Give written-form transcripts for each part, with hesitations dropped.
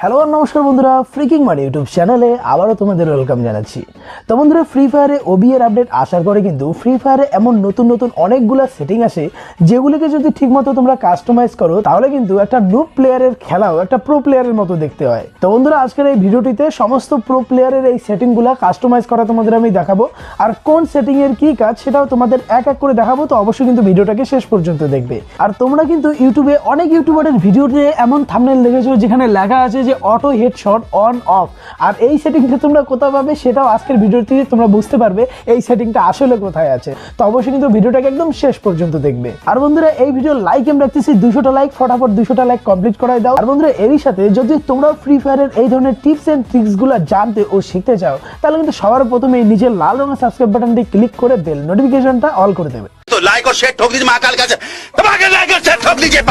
Hello নমস্কার বন্ধুরা, freaking মানি YouTube চ্যানেলে আবারও তোমাদের ওয়েলকাম জানাচ্ছি। তো বন্ধুরা, ফ্রি ফায়ারে ওবি এর আপডেট আসার পরে কিন্তু ফ্রি ফায়ারে এমন নতুন নতুন অনেকগুলো সেটিং আসে যেগুলিকে যদি ঠিকমতো তোমরা কাস্টমাইজ করো তাহলে কিন্তু একটা নুব প্লেয়ারের খেলাও একটা প্রো প্লেয়ারের মতো দেখতে হয়। তো বন্ধুরা, আজকের এই ভিডিওটিতে সমস্ত প্রো প্লেয়ারের এই সেটিংগুলো কাস্টমাইজ করা তোমাদের আমি দেখাবো, আর কোন সেটিংয়ের কী কাজ সেটাও তোমাদের এক এক করে দেখাবো। তো অবশ্যই কিন্তু ভিডিওটাকে শেষ পর্যন্ত দেখবে। আর তোমরা কিন্তু ইউটিউবে অনেক ইউটিউবারের ভিডিওতে এমন থাম্বনেল দেখেছো যেখানে লেখা আছে যে অটো হেডশট অন অফ, আর এই সেটিংটা তোমরা কোথায় পাবে সেটাও আজকের ভিডিওতে তোমরা বুঝতে পারবে এই সেটিংটা আসলে কোথায় আছে। তো অবশ্যই কিন্তু ভিডিওটাকে একদম শেষ পর্যন্ত দেখবে। আর বন্ধুরা, এই ভিডিও লাইক আমি রাখতেছি 200টা লাইক, ফটাফট 200টা লাইক কমপ্লিট করাই দাও। আর বন্ধুরা, এরই সাথে যদি তোমরা ফ্রি ফায়ারের এই ধরনের টিপস এন্ড ট্রিক্সগুলো জানতে ও শিখতে চাও তাহলে কিন্তু সবার প্রথমে এই নিচের লাল রঙের সাবস্ক্রাইব বাটনটি ক্লিক করে বেল নোটিফিকেশনটা অল করে দেবে। तो लाइक और शेयर ठोक दीजिए महाकाल का लाइक और शेयर ठोक दीजिए।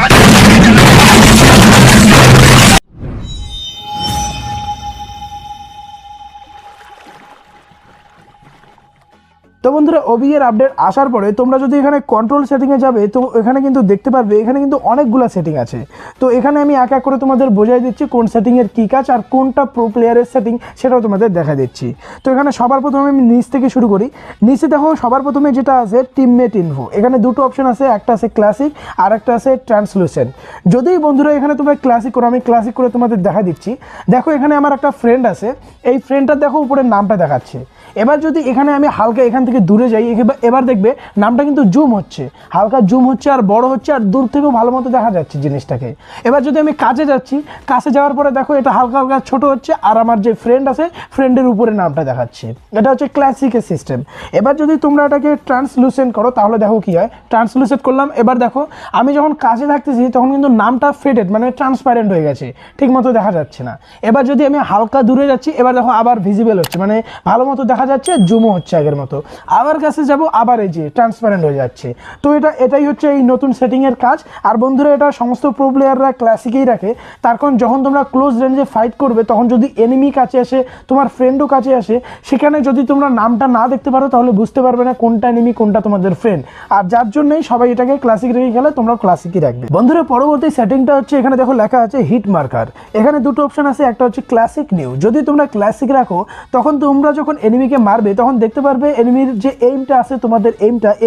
তো বন্ধুরা, ওবি এর আপডেট আসার পরে তোমরা যদি এখানে কন্ট্রোল সেটিংয়ে যাবে তো এখানে কিন্তু দেখতে পারবে এখানে কিন্তু অনেকগুলো সেটিং আছে। তো এখানে আমি এক এক করে তোমাদের বোঝাই দিচ্ছি কোন সেটিংয়ের কী কাজ আর কোনটা প্রো প্লেয়ারের সেটিং সেটাও তোমাদের দেখা দিচ্ছি। তো এখানে সবার প্রথমে আমি নিচ থেকে শুরু করি। নিচে দেখো সবার প্রথমে যেটা আছে টিমমেট ইনফো, এখানে দুটো অপশন আছে, একটা আছে ক্লাসিক আর একটা আছে ট্রান্সলুসেন্ট। যদি বন্ধুরা এখানে তোমরা ক্লাসিক করো, আমি ক্লাসিক করে তোমাদের দেখা দিচ্ছি। দেখো এখানে আমার একটা ফ্রেন্ড আছে, এই ফ্রেন্ডটার দেখো উপরের নামটা দেখাচ্ছে। এবার যদি এখানে আমি হালকা এখান থেকে দূরে যাই, এবার দেখবে নামটা কিন্তু জুম হচ্ছে, হালকা জুম হচ্ছে আর বড় হচ্ছে আর দূর থেকেও ভালো মতো দেখা যাচ্ছে জিনিসটাকে। এবার যদি আমি কাছে যাচ্ছি, কাছে যাওয়ার পরে দেখো এটা হালকা হালকা ছোট হচ্ছে আর আমার যে ফ্রেন্ড আছে ফ্রেন্ডের উপরে নামটা দেখাচ্ছে। এটা হচ্ছে ক্লাসিকের সিস্টেম। এবার যদি তোমরা এটাকে ট্রান্সলুসেন্ট করো তাহলে দেখো কি হয়। ট্রান্সলুসেন্ট করলাম, এবার দেখো আমি যখন কাছে থাকতেছি তখন কিন্তু নামটা ফেডেড মানে ট্রান্সপারেন্ট হয়ে গেছে, ঠিক মতো দেখা যাচ্ছে না। এবার যদি আমি হালকা দূরে যাচ্ছি, এবার দেখো আবার ভিজিবল হচ্ছে, মানে ভালো মতো দেখা যাচ্ছে, জুমও হচ্ছে আগের মতো। আবার কাছে যাব, আবার এই যে ট্রান্সপারেন্ট হয়ে যাচ্ছে। তো এটাই হচ্ছে এই নতুন সেটিংয়ের কাজ। আর বন্ধুরা, এটা সমস্ত প্রো প্লেয়াররা ক্লাসিকেই রাখে, তার কারণ যখন তোমরা ক্লোজ রেঞ্জে ফাইট করবে তখন যদি এনিমি কাছে আসে, তোমার ফ্রেন্ডও কাছে আসে, সেখানে যদি তোমরা নামটা না দেখতে পারো তাহলে বুঝতে পারবে না কোনটা এনিমি কোনটা তোমাদের ফ্রেন্ড। আর যার জন্যই সবাই এটাকে ক্লাসিক রেখে খেলে, তোমরা ক্লাসিকই রাখবে। বন্ধুরা, পরবর্তী সেটিংটা হচ্ছে এখানে দেখো লেখা আছে হিট মার্কার। এখানে দুটো অপশন আছে, একটা হচ্ছে ক্লাসিক নিউ। যদি তোমরা ক্লাসিক রাখো তখন তোমরা যখন এনিমিকে মারবে তখন দেখতে পারবে এনিমির যে এইমটা আছে, তোমাদের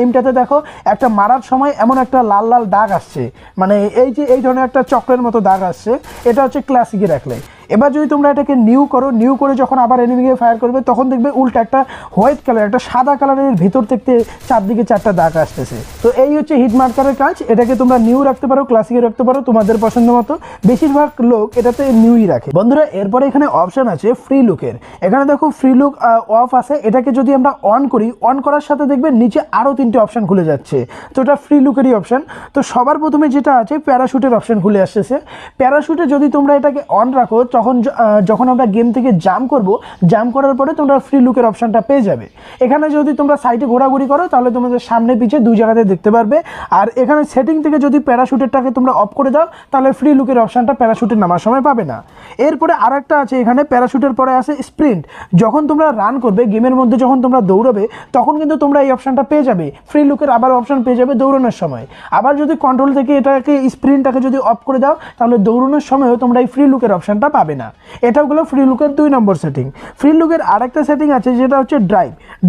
এইমটাতে দেখো একটা মারার সময় এমন একটা লাল লাল দাগ আসছে, মানে এই ধরনের একটা চক্রের মতো দাগ আসছে। এটা হচ্ছে ক্লাসিকে রাখলে। এবার যদি তোমরা এটাকে নিউ করে যখন আবার এনিমিকে ফায়ার করবে তখন দেখবে উল্টা একটা হোয়াইট কালার, একটা সাদা কালারের ভিতর থেকে চারদিকে চারটা দাগ আসতেছে। তো এই হচ্ছে হিট মার্কারের কাজ। এটাকে তোমরা নিউ রাখতে পারো, ক্লাসিকে রাখতে পারো, তোমাদের পছন্দ মতো। বেশিরভাগ লোক এটাতে নিউই রাখে। বন্ধুরা, এরপরে এখানে অপশন আছে ফ্রি লুকের। এখানে দেখো ফ্রি লুক অফ আছে, এটাকে যদি আমরা অন করি, অন করার সাথে দেখবে নিচে আরও 3টে অপশন খুলে যাচ্ছে। তো এটা ফ্রি লুকেরই অপশন। তো সবার প্রথমে যেটা আছে প্যারাশুটের অপশন খুলে আসতেছে। প্যারাশুটে যদি তোমরা এটাকে অন রাখো যখন আমরা গেম থেকে জাম্প করার পরে তোমরা ফ্রি লুকের অপশনটা পেয়ে যাবে। এখানে যদি তোমরা সাইডে ঘোরাঘুরি করো তাহলে তোমাদের সামনে পিছে দুই জায়গাতে দেখতে পারবে। আর এখানে সেটিং থেকে যদি প্যারাশুটেরটাকে তোমরা অফ করে দাও তাহলে ফ্রি লুকের অপশনটা প্যারাশুটে নামার সময় পাবে না। এরপরে আরেকটা আছে, এখানে প্যারাশুটের পরে আছে স্প্রিন্ট। যখন তোমরা রান করবে গেমের মধ্যে, যখন তোমরা দৌড়াবে তখন কিন্তু তোমরা এই অপশনটা পেয়ে যাবে, ফ্রি লুকের আবার অপশন পেয়ে যাবে দৌড়ানোর সময়। আবার যদি কন্ট্রোল থেকে এটাকে স্প্রিন্টটাকে যদি অফ করে দাও তাহলে দৌড়ানোর সময়ও তোমরা এই ফ্রি লুকের অপশনটা পাবে না। এটাও হলো ফ্রি লুকের 2 নম্বর সেটিং। ফ্রি লুকের আরেকটা সেটিং আছে যেটা হচ্ছে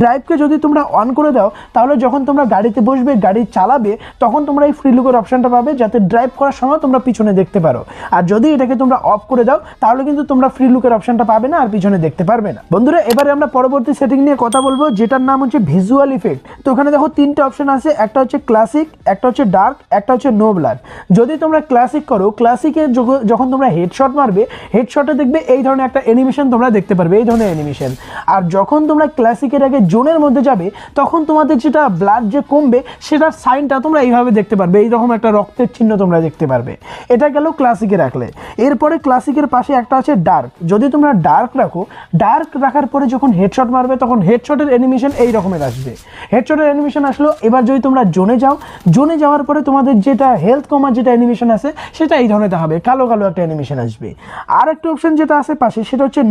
ড্রাইভকে যদি তোমরা অন করে দাও তাহলে যখন তোমরা গাড়িতে বসবে, গাড়ি চালাবে, তখন তোমরা এই ফ্রি লুকের অপশনটা পাবে যাতে ড্রাইভ করার সময় তোমরা পিছনে দেখতে পারো। আর যদি এটাকে তোমরা অফ করে দাও তাহলে কিন্তু তোমরা ফ্রি লুকের অপশনটা পাবে না আর পিছনে দেখতে পারবে না। বন্ধুরা, এবারে আমরা পরবর্তী সেটিং নিয়ে কথা বলবো যেটার নাম হচ্ছে ভিজুয়াল ইফেক্ট। তো ওখানে দেখো 3টে অপশন আছে, একটা হচ্ছে ক্লাসিক, একটা হচ্ছে ডার্ক, একটা হচ্ছে নো ব্লার। যদি তোমরা ক্লাসিক করো, ক্লাসিকে যখন তোমরা হেডশট মারবে, হেডশটে দেখবে এই ধরনের একটা অ্যানিমেশন তোমরা দেখতে পারবে, এই ধরনের অ্যানিমেশন। আর যখন তোমরা ক্লাসিকের আগে জোনের মধ্যে যাবে তখন তোমাদের যেটা ব্লাড যে কমবে সেটার সাইনটা তোমরা এইভাবে দেখতে পারবে, এইরকম একটা রক্তের চিহ্ন তোমরা দেখতে পারবে। এটা গেল ক্লাসিকে রাখলে। এরপরে ক্লাসিকের পাশে একটা আছে ডার্ক। যদি তোমরা ডার্ক রাখো, ডার্ক রাখার পরে যখন হেডশট মারবে তখন হেডশটের অ্যানিমেশন এই রকমের আসবে, হেডশটের অ্যানিমেশন আসলো। এবার যদি তোমরা জোনে যাওয়ার পরে তোমাদের যেটা হেলথ কমার যেটা অ্যানিমেশন আছে সেটা এই ধরনের দেখাবে, কালো কালো একটা অ্যানিমেশন আসবে। আর একটা অপশন যেটা আছে পাশে সেটা হচ্ছে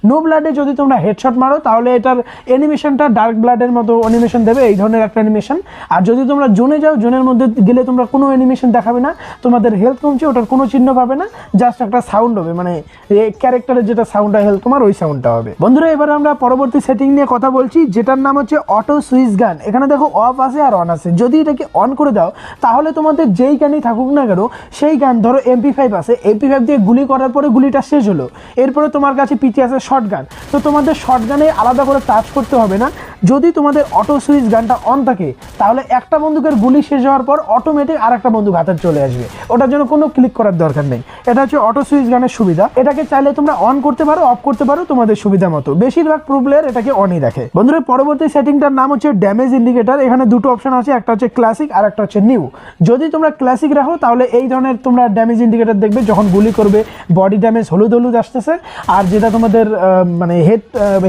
নো ব্লাডে যদি তোমরা হেডশট মারো তাহলে এটার অ্যানিমেশনটা ডার্ক ব্লাডের মতো অ্যানিমেশন দেবে, এই ধরনের একটা অ্যানিমেশন। আর যদি তোমরা জোনে যাও, জোনের মধ্যে গেলে তোমরা কোনো অ্যানিমেশন দেখাবে না, তোমাদের হেলথ কমছে ওটার কোনো চিহ্ন পাবে না, জাস্ট একটা সাউন্ড হবে, মানে ক্যারেক্টারের যেটা সাউন্ডটা হেল তোমার ওই সাউন্ডটা হবে। বন্ধুরা এবারে আমরা পরবর্তী সেটিং নিয়ে কথা বলছি, যেটার নাম হচ্ছে অটো সুইচ গান। এখানে দেখো অফ আছে আর অন আছে। যদি এটাকে অন করে দাও তাহলে তোমাদের যেই গানই থাকুক না কেন সেই গান, ধরো MP5 আছে, MP5 দিয়ে গুলি করার পরে গুলিটা শেষ হলো, এরপরে তোমার কাছে পিঠে আছে শর্ট গান, তো তোমাদের শর্ট গানে আলাদা করে টাচ করতে হবে না। যদি তোমাদের অটো সুইচ গানটা অন থাকে তাহলে একটা বন্দুকের গুলি শেষ হওয়ার পর অটোমেটিক আর একটা বন্দুক হাতে চলে আসবে, ওটার জন্য কোনো ক্লিক করার দরকার নেই। এটা হচ্ছে অটো সুইচ গানের সুবিধা। এটাকে চাইলে তোমরা অন করতে পারো, অফ করতে পারো তোমাদের সুবিধা মতো। বেশিরভাগ প্রো প্লেয়ার এটাকে অনই রাখে। বন্ধুরা পরবর্তী সেটিংটার নাম হচ্ছে ড্যামেজ ইন্ডিকেটর। এখানে দুটো অপশন আছে, একটা হচ্ছে ক্লাসিক আর একটা হচ্ছে নিউ। যদি তোমরা ক্লাসিক রাখো তাহলে এই ধরনের তোমরা ড্যামেজ ইন্ডিকেটর দেখবে, যখন গুলি করবে বডি ড্যামেজ হলুদ হলুদ আসতেছে, আর যেটা তোমাদের মানে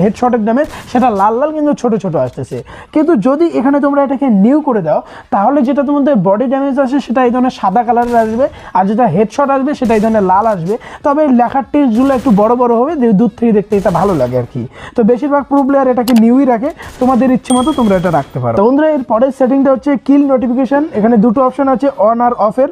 হেডশটের ড্যামেজ সেটা লাল লাল কিন্তু ছোট ছোট আসতেছে। কিন্তু যদি এখানে তোমরা এটাকে নিউ করে দাও তাহলে যেটা তোমাদের বডি ড্যামেজ আসে সেটা এই ধরনের সাদা কালারের আসবে, আর যেটা হেডশট আসবে সেটা এই ধরনের লাল আসবে। তবে লেখার টেক্সটগুলো একটু বড় বড় হবে, দূর থেকে দেখতে এটা ভালো লাগে আর কি। তো বেশিরভাগ প্রো প্লেয়ার এটাকে নিউই রাখে, তোমাদের ইচ্ছে মতো তোমরা এটা রাখতে পারো। তো বন্ধুরা এর পরের সেটিংটা হচ্ছে কিল নোটিফিকেশন। এখানে দুটো অপশন আছে, অন আর অফের।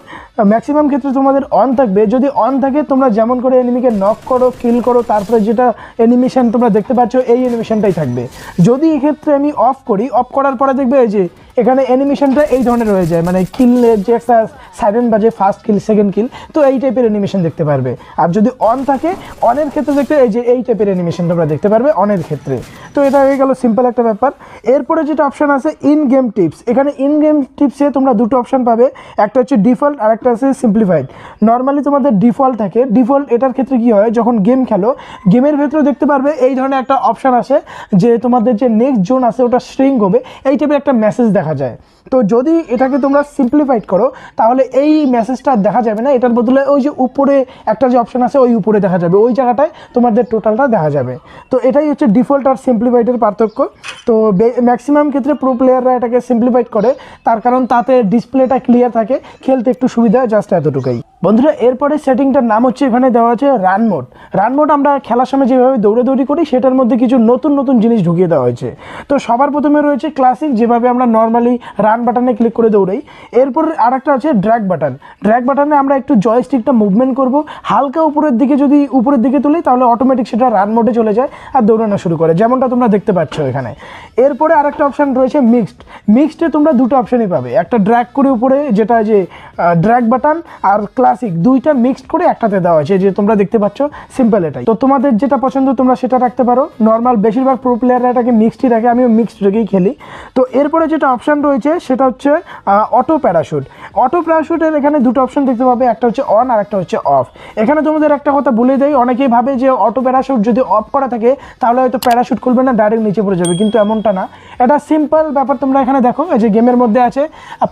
ম্যাক্সিমাম ক্ষেত্রে তোমাদের অন থাকবে। যদি অন থাকে তোমরা যেমন করে এনিমিকে নক করো, কিল করো, তারপরে যেটা অ্যানিমেশন তোমরা দেখতে পাচ্ছ এই অ্যানিমেশনটাই থাকবে। যদি এক্ষেত্রে আমি অফ করি, অফ করার পরে দেখবে এই যে এখানে অ্যানিমেশনটা এই ধরনের হয়ে যায়, মানে কিলের যে একটা সাইরেন বাজে, ফার্স্ট কিল, সেকেন্ড কিল, তো এই টাইপের অ্যানিমেশন দেখতে পারবে। আর যদি অন থাকে, অনের ক্ষেত্রে দেখতে এই যে এই টাইপের অ্যানিমেশন তোমরা দেখতে পারবে অনের ক্ষেত্রে। তো এটা হয়ে গেল সিম্পল একটা ব্যাপার। এরপরে যেটা অপশন আছে ইন গেম টিপস। এখানে ইন গেম টিপসে তোমরা দুটো অপশন পাবে, একটা হচ্ছে ডিফল্ট আর একটা আছে সিম্পলিফাইড। নর্মালি তোমাদের ডিফল্ট থাকে। ডিফল্ট এটার ক্ষেত্রে কি হয়, যখন গেম খেলো গেমের ভেতরে দেখতে পারবে এই ধরনের একটা অপশন আসে যে তোমাদের যে নেক্সট জোন আছে ওটা শ্রিঙ্ক হবে, এই টাইপের একটা মেসেজ দেখা যায়। তো যদি এটাকে তোমরা সিম্পলিফাইড করো তাহলে এই মেসেজটা দেখা যাবে না, এটার বদলে ওই যে উপরে একটা যে অপশন আছে ওই উপরে দেখা যাবে, ওই জায়গাটায় তোমাদের টোটালটা দেখা যাবে। তো এটাই হচ্ছে ডিফল্ট আর সিম্পলিফাইডের পার্থক্য। তো ম্যাক্সিমাম ক্ষেত্রে প্রো প্লেয়াররা এটাকে সিম্পলিফাইড করে, তার কারণ তাতে ডিসপ্লেটা ক্লিয়ার থাকে, খেলতে একটু সুবিধা, জাস্ট এতটুকুই। বন্ধুরা এরপরে সেটিংটার নাম হচ্ছে এখানে দেওয়া আছে রান মোড। রান মোড আমরা খেলার সময় যেভাবে দৌড়াদৌড়ি করি সেটার মধ্যে কিছু নতুন নতুন জিনিস ঢুকিয়ে দেওয়া হয়েছে। তো সবার প্রথমে রয়েছে ক্লাসিক, যেভাবে আমরা নর্মালি রান বাটনে ক্লিক করে দৌড়াই। এরপর আরেকটা আছে ড্র্যাগ বাটন। ড্র্যাগ বাটনে আমরা একটু জয়স্টিকটা মুভমেন্ট করব, হালকা উপরের দিকে যদি উপরের দিকে তুলি তাহলে অটোমেটিক সেটা রান মোডে চলে যায় আর দৌড়ানো শুরু করে, যেমনটা তোমরা দেখতে পাচ্ছ এখানে। এরপরে আরেকটা অপশান রয়েছে মিক্সড। মিক্সডে তোমরা দুটো অপশানই পাবে, একটা ড্র্যাগ করে উপরে যেটা যে ড্র্যাগ বাটন, আর ক্লাসিক, দুইটা মিক্সড করে একটাতে দেওয়া হয়েছে, যে তোমরা দেখতে পাচ্ছ সিম্পল এটাই। তো তোমাদের যেটা পছন্দ তোমরা সেটা রাখতে পারো। নর্মাল বেশিরভাগ প্রো প্লেয়াররা এটাকে মিক্সডই রাখে, আমিও মিক্সড রেখেই খেলি। তো এরপরে যেটা অপশান রয়েছে সেটা হচ্ছে অটো প্যারাশুট। অটো প্যারাশুটের এখানে দুটো অপশন দেখতে পাবে, একটা হচ্ছে অন আর একটা হচ্ছে অফ। এখানে তোমাদের একটা কথা বলে দেয়, অনেকেই ভাবে যে অটো প্যারাশুট যদি অফ করা থাকে তাহলে হয়তো প্যারাশুট খুলবে না, ডাইরেক্ট নিচে পড়ে যাবে, কিন্তু এমনটা না। এটা সিম্পল ব্যাপার। তোমরা এখানে দেখো এই যে গেমের মধ্যে আছে,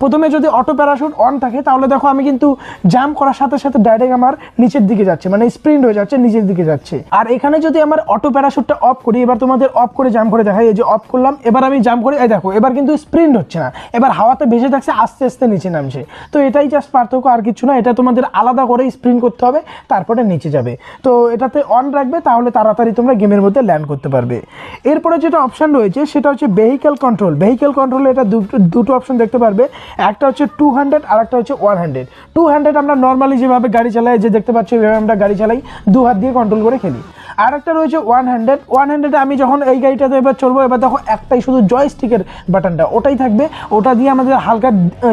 প্রথমে যদি অটো প্যারাশুট অন থাকে তাহলে দেখো আমি কিন্তু জাম্প করার সাথে সাথে ডাইরেক্ট আমার নিচের দিকে যাচ্ছে, মানে স্প্রিন্ট হয়ে যাচ্ছে, নিচের দিকে যাচ্ছে। আর এখানে যদি আমার অটো প্যারাশুটটা অফ করি, এবার তোমাদের অফ করে জাম্প করে দেখাই, এই যে অফ করলাম, এবার আমি জাম্প করে, এই দেখো এবার কিন্তু স্প্রিন্ট হচ্ছে না, এবার হাওয়াতে ভেসে থাকছে, আস্তে আস্তে নিচে নামছে। তো এটাই জাস্ট পার্থক্য, আর কিছু না। এটা তোমাদের আলাদা করে স্প্রিন্ট করতে হবে, তারপরে নিচে যাবে। তো এটাতে অন রাখবে, তাহলে তাড়াতাড়ি তোমরা গেমের মধ্যে ল্যান্ড করতে পারবে। এরপরে যেটা অপশন রয়েছে সেটা হচ্ছে ভেহিক্যাল কন্ট্রোল। ভেহিক্যাল কন্ট্রোলে এটা দুটো অপশন দেখতে পারবে, একটা হচ্ছে 200 আর একটা হচ্ছে 100। 200 আমরা নর্মালি যেভাবে গাড়ি চালাই, যে দেখতে পাচ্ছি এভাবে আমরা গাড়ি চালাই, দু হাত দিয়ে কন্ট্রোল করে খেলি। আর একটা রয়েছে 100। 100-এ আমি যখন এই গাড়িটাতে এবার চলবো, এবার দেখো একটাই শুধু জয়স্টিকের বাটনটা ওটাই থাকবে, ওটা দিয়ে আমাদের হালকা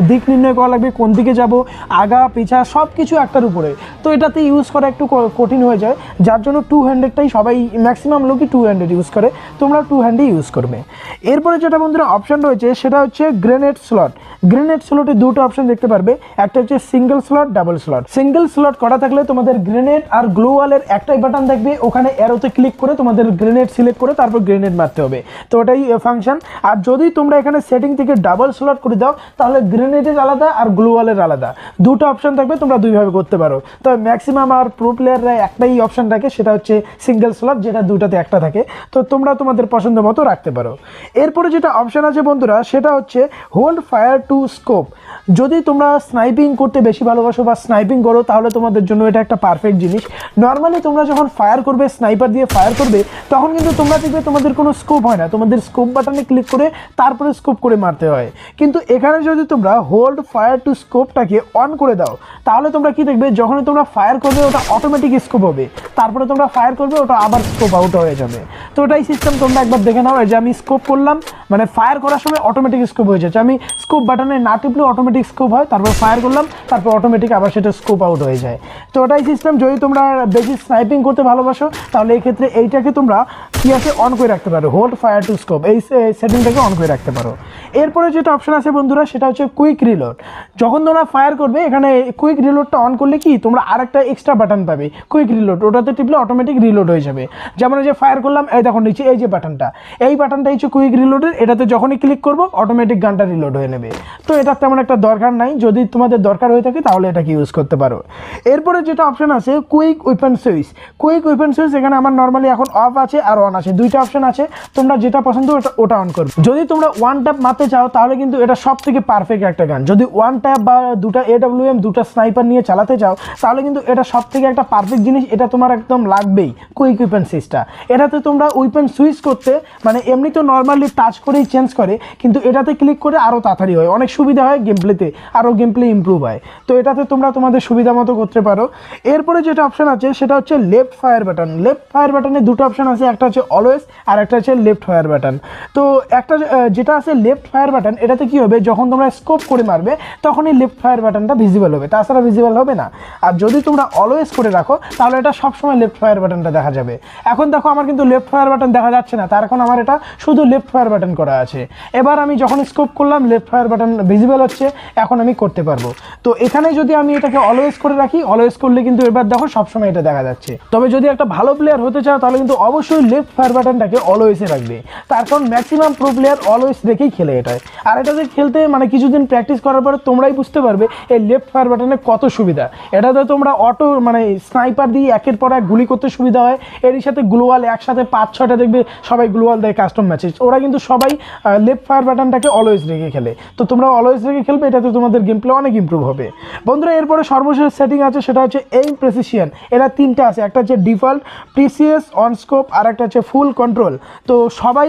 দিক নির্ণয় করা লাগবে, কোন দিকে যাব, আগা পিছা সব কিছু একটার উপরে। তো এটাতে ইউজ করা একটু কঠিন হয়ে যায়, যার জন্য 200টাই সবাই, ম্যাক্সিমাম লোকই 200 ইউজ করে, তোমরা 200 ইউজ করবে। এরপরে যেটা বন্ধুরা অপশন রয়েছে সেটা হচ্ছে গ্রেনেড স্লট। গ্রেনেড স্লটে দুটো অপশন দেখতে পারবে, একটা হচ্ছে single slot, double slot. Single slot করা থাকলে তোমাদের গ্রেনেড আর গ্লোওয়ালের একটাই বাটন থাকবে, ওখানে অ্যারোতে ক্লিক করে তোমাদের গ্রেনেড সিলেক্ট করে তারপর গ্রেনেড মারতে হবে, তো ওটাই ফাংশন। আর যদি তোমরা এখানে সেটিং থেকে ডাবল স্লট করে দাও তাহলে গ্রেনেডের আলাদা আর গ্লোওয়ালের আলাদা দুটো অপশন থাকবে, তোমরা দুইভাবে করতে পারো। তবে ম্যাক্সিমাম আর প্রো প্লেয়াররা একটাই অপশন রাখে, সেটা হচ্ছে সিঙ্গেল স্লট, যেটা দুটাতে একটা থাকে। তো তোমরা তোমাদের পছন্দ মতো রাখতে পারো। এরপরে যেটা অপশন আছে বন্ধুরা সেটা হচ্ছে হোল্ড ফায়ার টু স্কোপ। যদি তোমরা স্নাইপিং করতে বেশি ভালোবাসো বা স্নাইপিং করো তাহলে তোমাদের জন্য এটা একটা পারফেক্ট জিনিস। নর্মালি তোমরা যখন ফায়ার করবে স্নাইপার দিয়ে ফায়ার করবে তখন কিন্তু তোমরা দেখবে তোমাদের কোনো স্কোপ হয় না, তোমাদের স্কোপ বাটনে ক্লিক করে তারপরে স্কোপ করে মারতে হয়। কিন্তু এখানে যদি তোমরা হোল্ড ফায়ার টু স্কোপটাকে অন করে দাও তাহলে তোমরা কি দেখবে যখনই তোমরা ফায়ার করবে ওটা অটোমেটিক স্কোপ হবে, তারপরে তোমরা ফায়ার করবে ওটা আবার স্কোপ আউট হয়ে যাবে। তো ওটাই সিস্টেম, তোমরা একবার দেখে নাও। এই যে আমি স্কোপ করলাম, মানে ফায়ার করার সময় অটোমেটিক স্কোপ হয়ে যাচ্ছে, আমি স্কোপ বাটনে না টিপলেও অটোমেটিক স্কোপ হয়, তারপর ফায়ার করলাম, তারপর অটোমেটিক আবার সেটা স্কোপ আউট হয়ে যায়। তো ওটাই সিস্টেম। যদি তোমরা বেশি স্নাইপিং করতে ভালোবাসো তাহলে এই ক্ষেত্রে এইটাকে তোমরা কি আছে অন করে রাখতে পারো, হোল্ড ফায়ার টু স্কোপ, এই সেটিংটাকে অন করে রাখতে পারো। এরপরে যেটা অপশন আছে বন্ধুরা সেটা হচ্ছে কুইক রিলোড। যখন তোমরা ফায়ার করবে এখানে কুইক রিলোডটা অন করলে কি তোমরা আরেকটা এক্সট্রা বাটন পাবে কুইক রিলোড, ওটাতে টিপলে অটোমেটিক রিলোড হয়ে যাবে। যেমন এই যে ফায়ার করলাম, এই দেখো নিচে এই যে বাটনটা, এই বাটনটা হচ্ছে কুইক রিলোডের, এটাতে যখনই ক্লিক করবো অটোমেটিক গানটা রিলোড হয়ে নেবে। তো এটা তেমন একটা দরকার নাই, যদি তোমাদের দরকার হয়ে থাকে তাহলে এটাকে ইউজ করতে পারো। এরপরে যেটা অপশন আছে quick weapon switch. Quick weapon switch এখানে আমার নর্মালি এখন অফ আছে আর অন আছে, দুইটা অপশন আছে, তোমরা যেটা পছন্দ ওটা অন করবে। যদি তোমরা ওয়ান ট্যাপ মারতে চাও তাহলে কিন্তু এটা সব থেকে পারফেক্ট একটা গান। যদি ওয়ান ট্যাপ বা দুটা AWM দুটা স্নাইপার নিয়ে চালাতে চাও তাহলে কিন্তু এটা সব থেকে একটা পারফেক্ট জিনিস, এটা তোমার একদম লাগবেই কুইক ওয়েপন সুইচটা। এটাতে তোমরা ওয়েপন সুইচ করতে মানে এমনি তো নর্মালি টাচ করেই চেঞ্জ করে, কিন্তু এটাতে ক্লিক করে আরও তাড়াতাড়ি হয়, অনেক সুবিধা হয় গেম প্লেতে, আরও গেম প্লে ইম্প্রুভ হয়। তো এটাতে তোমরা তোমাদের সুবিধা মতো করতে পারো। এরপরে যেটা অপশন আছে সেটা হচ্ছে left fire button. Left fire বাটনে দুটো অপশন আছে, একটা হচ্ছে অলওয়েজ আর একটা হচ্ছে লেফট ফায়ার বাটন। তো একটা যেটা আছে লেফট ফায়ার বাটন, এটাতে কি হবে যখন তোমরা স্কোপ করে মারবে তখনই লেফট ফায়ার বাটনটা ভিজিবল হবে, তাছাড়া ভিজিবল হবে না। আর যদি তোমরা অলওয়েজ করে রাখো তাহলে এটা সবসময় লেফট ফায়ার বাটনটা দেখা যাবে। এখন দেখো আমার কিন্তু লেফট ফায়ার বাটন দেখা যাচ্ছে না, তার এখন আমার এটা শুধু লেফট ফায়ার বাটন করা আছে। এবার আমি যখন স্কোপ করলাম লেফট ফায়ার বাটন ভিজিবল হচ্ছে, এখন আমি করতে পারবো। তো এখানে যদি আমি এটাকে অলওয়েজ করে রাখি, অলওয়েজ করলে কিন্তু এবার দেখো সবসময় এটা দেখা যাচ্ছে। তবে যদি একটা ভালো প্লেয়ার হতে চাও তাহলে কিন্তু অবশ্যই লেফট ফায়ার বাটনটাকে অলওয়েজে রাখবে, তার কারণ ম্যাক্সিমাম প্রো প্লেয়ার অলওয়েজ রেখেই খেলে এটায়। আর এটাতে খেলতে মানে কিছুদিন প্র্যাকটিস করার পরে তোমরাই বুঝতে পারবে এই লেফট ফায়ার বাটনের কত সুবিধা। এটাতে তোমরা অটো মানে স্নাইপার দিয়ে একের পর এক গুলি করতে সুবিধা হয়, এরই সাথে গ্লোয়াল একসাথে 5-6টা দেখবে সবাই গ্লোয়াল দেয় কাস্টম ম্যাচে, ওরা কিন্তু সবাই লেফট ফায়ার বাটনটাকে অলওয়েজ রেখে খেলে। তো তোমরা অলওয়েজ রেখে খেলবে, এটাতে তোমাদের গেম প্লে অনেক ইম্প্রুভ হবে বন্ধুরা। এরপরে সর্বশেষ সেটিং আছে সেটা হচ্ছে এইম প্রেসিশন। এটা তিনটা আছে, একটা হচ্ছে ডিফল্ট, প্রিসিয়াস, অন স্কোপ আর একটা হচ্ছে ফুল কন্ট্রোল। তো সবাই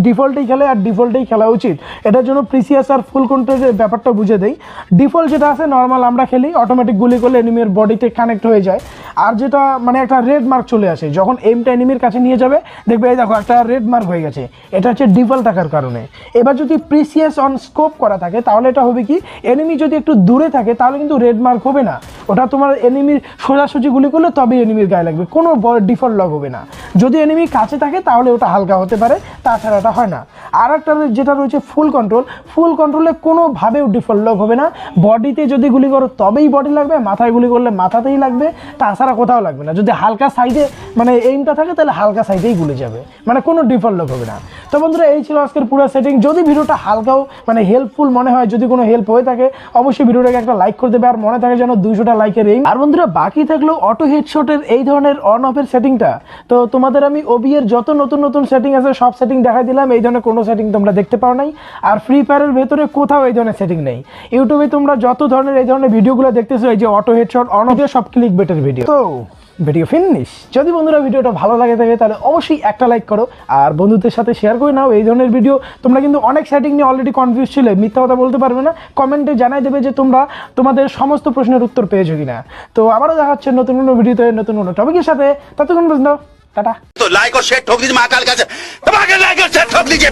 ডিফল্টেই খেলে আর ডিফল্টেই খেলা উচিত, এটার জন্য প্রিসিয়াস আর ফুল কন্ট্রোলের ব্যাপারটা বুঝে দেই। ডিফল্ট যেটা আছে নর্মাল আমরা খেলি, অটোমেটিক গুলি করলে এনিমির বডিতে কানেক্ট হয়ে যায়, আর যেটা মানে একটা রেড মার্ক চলে আসে যখন এইমটা এনিমির কাছে নিয়ে যাবে, দেখবে এই দেখো একটা রেড মার্ক হয়ে গেছে, এটা হচ্ছে ডিফল্ট থাকার কারণে। এবার যদি প্রিসিয়াস অন স্কোপ করা থাকে তাহলে এটা হবে কি, এনিমি যদি একটু দূরে থাকে তাহলে কিন্তু রেড মার্ক হবে না, ওটা তোমার এনিমির সোজাসুজি গুলি করলে তবেই এনিমির গায়ে লাগবে, কোনো ডিফল্ট লগ হবে না। যদি এনিমি কাছে থাকে তাহলে ওটা হালকা হতে পারে, তাছাড়া ওটা হয় না। আর একটা যেটা রয়েছে ফুল কন্ট্রোল, ফুল কন্ট্রোলে কোনোভাবেও ডিফল্ট লক হবে না, বডিতে যদি গুলি করো তবেই বডি লাগবে, মাথায় গুলি করলে মাথাতেই লাগবে, তাছাড়া কোথাও লাগবে না। যদি হালকা সাইডে মানে এইমটা থাকে তাহলে হালকা সাইডেই গুলি যাবে, মানে কোনো ডিফল্ট লক হবে না। তো বন্ধুরা এই ছিল আজকের পুরো সেটিং। যদি ভিডিওটা হালকাও মানে হেল্পফুল মনে হয়, যদি কোনো হেল্প হয়ে থাকে অবশ্যই ভিডিওটাকে একটা লাইক করে দেবে, আর মনে থাকে যেন 200টা লাইকের এইম। আর বন্ধুরা বাকি থাকলো অটো হেডশটের এই ধরনের অন অফের সেটিংটা। তো তোমাদের আমি ওবি এর যত নতুন নতুন সেটিং আছে সব সেটিং দেখাই দিলাম, এই ধরনের কোনো সেটিং তোমরা দেখতে পাও নাই। আর ফ্রি ফায়ারের ভেতরে কোথাও এই ধরনের সেটিং নেই। ইউটিউবে তোমরা যত ধরনের এই ধরনের ভিডিওগুলো দেখতেছো, এই যে অটো হেডশট অন অফ, সব ক্লিক বেটের ভিডিও। তো ভিডিও ফিনিশ। যদি বন্ধুরা ভিডিওটা ভালো লাগে থাকে তাহলে অবশ্যই একটা লাইক করো, আর বন্ধুদের সাথে শেয়ার করে নাও। এই ধরনের ভিডিও তোমরা কিন্তু অনেক সেটিং নিয়ে অলরেডি কনফিউজ ছিলে, মিথ্যা কথা বলতে পারবে না, কমেন্টে জানাই দেবে যে তোমরা তোমাদের সমস্ত প্রশ্নের উত্তর পেয়েছো কিনা। তো আবারও দেখা হচ্ছে নতুন কোনো ভিডিওতে নতুন কোনো টপিকের সাথে, ততক্ষণ পর্যন্ত টাটা। तो लाइक और शेयर ठोक दीजिए महाकाल का दबा के लाइक और शेयर ठोक दीजिए।